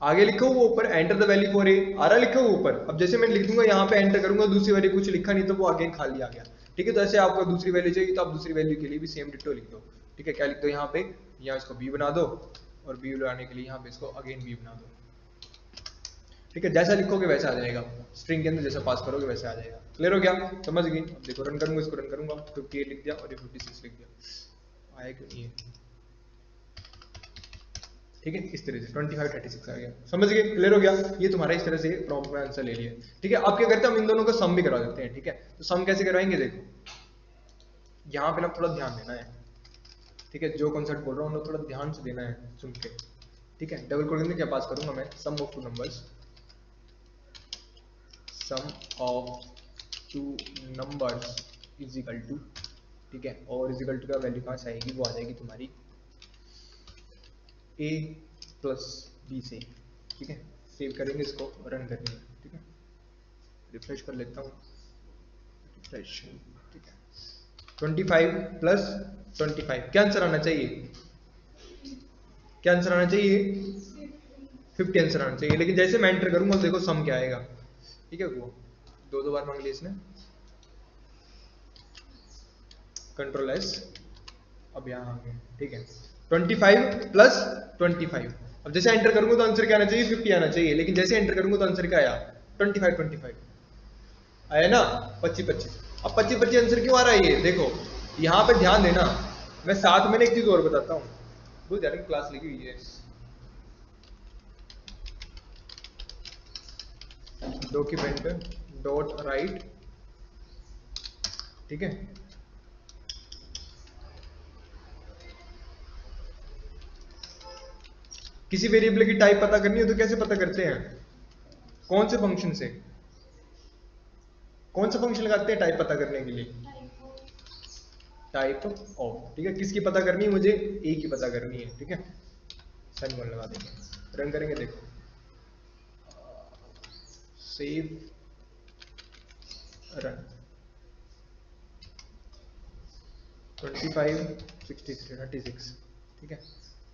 आगे लिखा हुआ ऊपर enter the value for A आ रहा, लिखा हुआ ऊपर। अब जैसे मैं लिख दूंगा यहाँ पे, एंटर करूंगा, दूसरी वैल्यू कुछ लिखा नहीं तो वो आगे खाली आ गया, ठीक है। तो ऐसे आपको दूसरी वैल्यू चाहिए तो आप दूसरी वैल्यू के लिए भी सेम डिटो लिख दो, ठीक है। क्या लिख दो यहाँ पे, यहाँ इसको बी बना दो, और बी बनाने के लिए यहाँ पे इसको अगेन बी बना दो, ठीक है। जैसा लिखोगे वैसा आ जाएगा, स्ट्रिंग के अंदर जैसा पास करोगे वैसे आ जाएगा। क्लियर हो गया, समझ गई। अब देखो रन करूंगा, इसको रन करूंगा, 58 लिख दिया और ये 56 लिख दिया, आया क्यों नहीं है, ठीक है। इस तरह से 25 36 आ गया, समझ गए, क्लियर हो गया। ये तुम्हारा इस तरह से प्रॉम्प्ट में आंसर ले लिया, ठीक है। अब क्या करते हैं, हम इन दोनों को सम भी करवा देते हैं, ठीक है। तो सम कैसे करवाएंगे, देखो यहाँ पे ना थोड़ा ध्यान देना है, ठीक है। जो कॉन्सेप्ट बोल रहा हूँ थोड़ा ध्यान से देना है सुन के, ठीक है। डबल कोड में क्या पास करूंगा मैं, sum of two numbers, sum of two numbers is equal to, ठीक है। और इज इक्वल टू का वैल्यू कहाँ से आएगी, वो आ जाएगी तुम्हारी a प्लस बी से, ठीक है। सेव करेंगे इसको, रन करेंगे, ठीक है। रिफ्रेश कर लेता हूँ, रिफ्रेश, ठीक है। 25 प्लस 25 क्या आंसर आना चाहिए, क्या आंसर आना चाहिए, 50 आंसर आना चाहिए। लेकिन जैसे मैं एंटर करूंगा देखो सम क्या आएगा, ठीक है। वो दो बार मांग लिया इसने, कंट्रोल एस, अब यहाँ आ गया, ठीक है। 25 प्लस 25, अब जैसे एंटर करूंगा तो आंसर क्या आना चाहिए, 50 आना चाहिए। लेकिन जैसे एंटर करूंगा तो आंसर क्या आया, 25 आया ना, 25। अब 25 आंसर क्यों आ रहा है, ये देखो यहाँ पे ध्यान देना। मैं साथ में एक चीज और बताता हूँ, बहुत ज्यादा क्लास लिखी हुई है, डॉक्यूमेंट डॉट राइट, ठीक है। किसी वेरिएबल की टाइप पता करनी हो तो कैसे पता करते हैं, कौन से फंक्शन से, कौन सा फंक्शन लगाते हैं टाइप पता करने के लिए, टाइप ऑफ, ठीक है। किसकी पता करनी है मुझे, ए की पता करनी है, ठीक है। सेमीकोलन लगा देंगे, रन करेंगे, देखो सेव, रन, 25 63 36, ठीक है।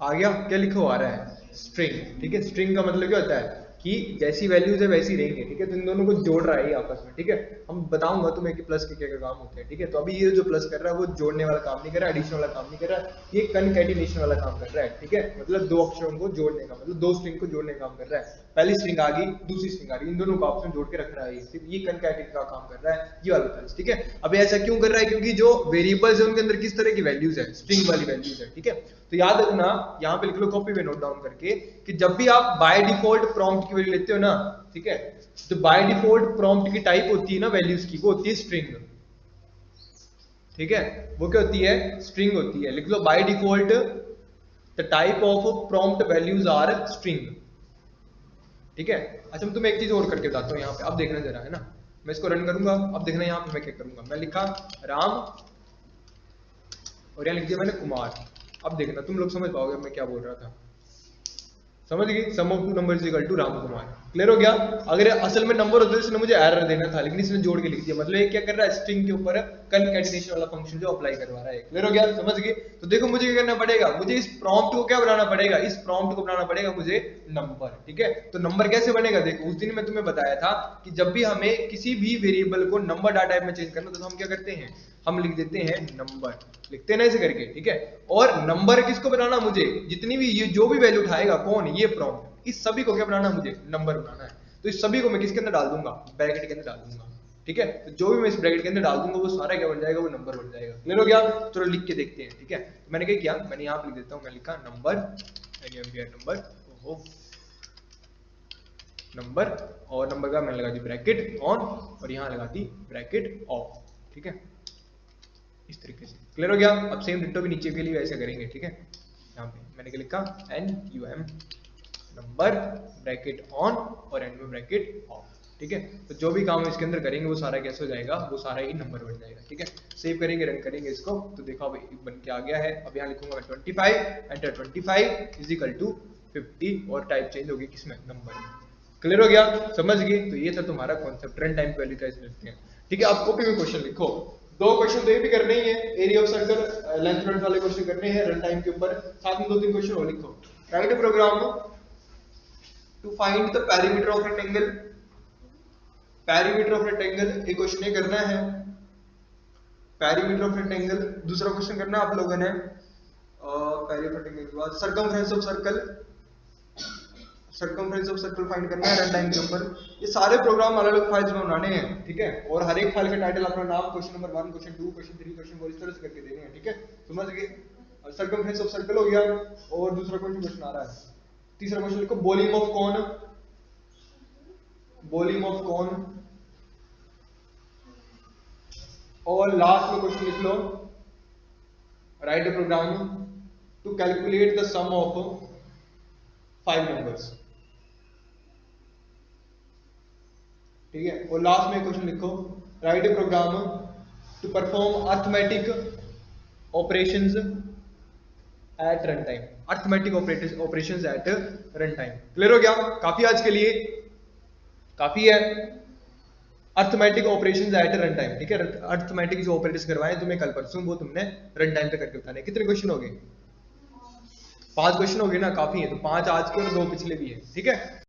आ गया, क्या लिखा हुआ आ रहा है, स्ट्रिंग, ठीक है। स्ट्रिंग का मतलब क्या होता है कि जैसी वैल्यूज है वैसी रहेंगे, ठीक है। तो इन दोनों को जोड़ रहा है ये आपस में, ठीक है। हम बताऊंगा तुम्हें कि प्लस के क्या क्या काम होते हैं, ठीक है। तो अभी ये जो प्लस कर रहा है वो जोड़ने वाला काम नहीं कर रहा है, एडिशन वाला काम नहीं कर रहा है, ये कनकैटिनेशन वाला काम कर रहा है, ठीक है। मतलब दो अक्षरों को जोड़ने का, मतलब दो स्ट्रिंग को जोड़ने का काम कर रहा है। पहली स्ट्रिंग आ गई, दूसरी स्ट्रिंग आ गई, इन दोनों को आपस में जोड़ के रख रहा है, ये कनकैटिनेट का काम कर रहा है, ये वाला प्लस, ठीक है। अब ऐसा क्यों कर रहा है, क्योंकि जो वेरिएबल्स है उनके अंदर किस तरह की वैल्यूज है, स्ट्रिंग वाली वैल्यूज है, ठीक है। तो याद रखना, यहाँ पे लिख लो कॉपी में नोट डाउन करके, कि जब भी आप बाय डिफॉल्ट प्रॉम्प्ट की वैल्यू लेते हो ना, ठीक है, तो बाय डिफॉल्ट प्रॉम्प्ट की टाइप होती है ना वैल्यूज की, वो होती है स्ट्रिंग, ठीक है। वो क्या होती है, स्ट्रिंग होती है। लिख लो by default the type of prompt values are string, ठीक है। अच्छा मैं तुम्हें एक चीज और करके बताता हूँ यहाँ पे, अब देखना जरा, है ना। मैं इसको रन करूंगा, अब देखना यहाँ पे मैं क्या करूंगा, मैं लिखा राम और यहाँ लिख दिया मैंने कुमार। अब देखना तुम लोग समझ पाओगे मैं क्या बोल रहा था, समझ गई। Sum of two numbers equal to Ram Kumar, clear हो गया। अगर असल में नंबर होता तो इसने मुझे एरर देना था, लेकिन इसने जोड़ के लिख दिया, मतलब ये क्या कर रहा है, स्ट्रिंग के ऊपर कनकैटिनेशन वाला फंक्शन जो अप्लाई करवा रहा है, क्लियर हो गया, समझ गए। तो देखो मुझे क्या करना पड़ेगा, मुझे इस प्रॉम्प्ट को क्या बनाना पड़ेगा, इस प्रॉम्प्ट को बनाना पड़ेगा मुझे नंबर, ठीक है। तो नंबर कैसे बनेगा, देखो उस दिन मैं तुम्हें बताया था कि जब भी हमें किसी भी वेरिएबल को नंबर डाटा टाइप में चेंज करना तो हम क्या करते हैं, हम लिख देते हैं नंबर, लिखते हैं ना ऐसे करके, ठीक है। और नंबर किसको बनाना, मुझे जितनी भी ये जो भी वैल्यू उठाएगा कौन, ये प्रॉम्प्ट, इस सभी को क्या बनाना, मुझे नंबर बनाना है। तो इस सभी को मैं किसके अंदर डाल दूंगा, ब्रैकेट के अंदर डाल दूंगा, ठीक है। तो जो भी मैं इस ब्रैकेट के अंदर डाल दूंगा वो सारा क्या बन जाएगा, वो नंबर बन जाएगा, क्लियर हो गया। चलो लिख के देखते हैं, ठीक है। तो मैंने क्या किया, मैंने यहाँ पे लिख देता हूँ, मैं लिखा नंबर, नंबर, ओहो नंबर, और नंबर का मैंने लगा दी ब्रैकेट ऑन, और यहाँ लगा दी ब्रैकेट ऑफ, ठीक है। इस तरीके से क्लियर हो गया। अब सेम डिट्टो भी नीचे के लिए ऐसे करेंगे, ठीक है। यहाँ पे मैंने क्या लिखा, NUM नंबर ब्रैकेट ऑन और एंड में ब्रैकेट ऑफ, ठीक है। तो जो भी काम इसके अंदर करेंगे वो सारा कैसे हो जाएगा, वो सारा ही नंबर बन जाएगा, ठीक है। सेव करेंगे, रन करेंगे इसको, तो देखो अब बन के आ गया है। अब यहाँ लिखूंगा मैं 25, एंटर 25 इज इक्वल टू 50, और टाइप चेंज होगी किसमें, नंबर में, क्लियर हो गया, समझ गए। तो ये था तुम्हारा कॉन्सेप्ट, रन टाइम वैल्यू कैसे लिखते हैं, ठीक है। आप कॉपी में क्वेश्चन लिखो, दो क्वेश्चन तो ये भी करने ही है, area of circle length front वाले क्वेश्चन करने हैं रन टाइम के ऊपर, साथ में 2-3 क्वेश्चन और लिखो। Write a program to find the perimeter of rectangle, perimeter of rectangle एक क्वेश्चन ये करना है, पेरीमीटर ऑफ रेक्टेंगल। दूसरा क्वेश्चन करना है आप लोगों ने पेरीमीटर ऑफ रेक्टेंगल के बाद circumference of circle, circumference of circle find करना है रन टाइम के ऊपर। ये सारे प्रोग्राम अलग अलग फाइल्स में बनाने हैं, ठीक है। और हर एक फाइल का टाइटल अपना नाम, question number 1, question 2, question 3, question 4 इस तरह से करके देने हैं, ठीक है, समझ गए। सर्कमफ्रेंस ऑफ सर्कल हो गया। और दूसरा क्वेश्चन आ रहा है, तीसरा क्वेश्चन लिखो volume of cone, volume of cone. और लास्ट में क्वेश्चन लिख लो, write a program to calculate the sum of 5 numbers. ठीक है, और लास्ट में क्वेश्चन लिखो, write a program to perform arithmetic operations at run time, arithmetic operations at run time. Clear हो गया? काफी आज के लिए काफी है, arithmetic operations at run time. ठीक है, अर्थमेटिक जो ऑपरेटर्स करवाए तुम्हें कल परसों, वो तुमने रन टाइम पे करके बताने। कितने क्वेश्चन हो गए? 5 क्वेश्चन हो गए ना, काफी है। तो 5 आज के और 2 पिछले भी है। ठीक है।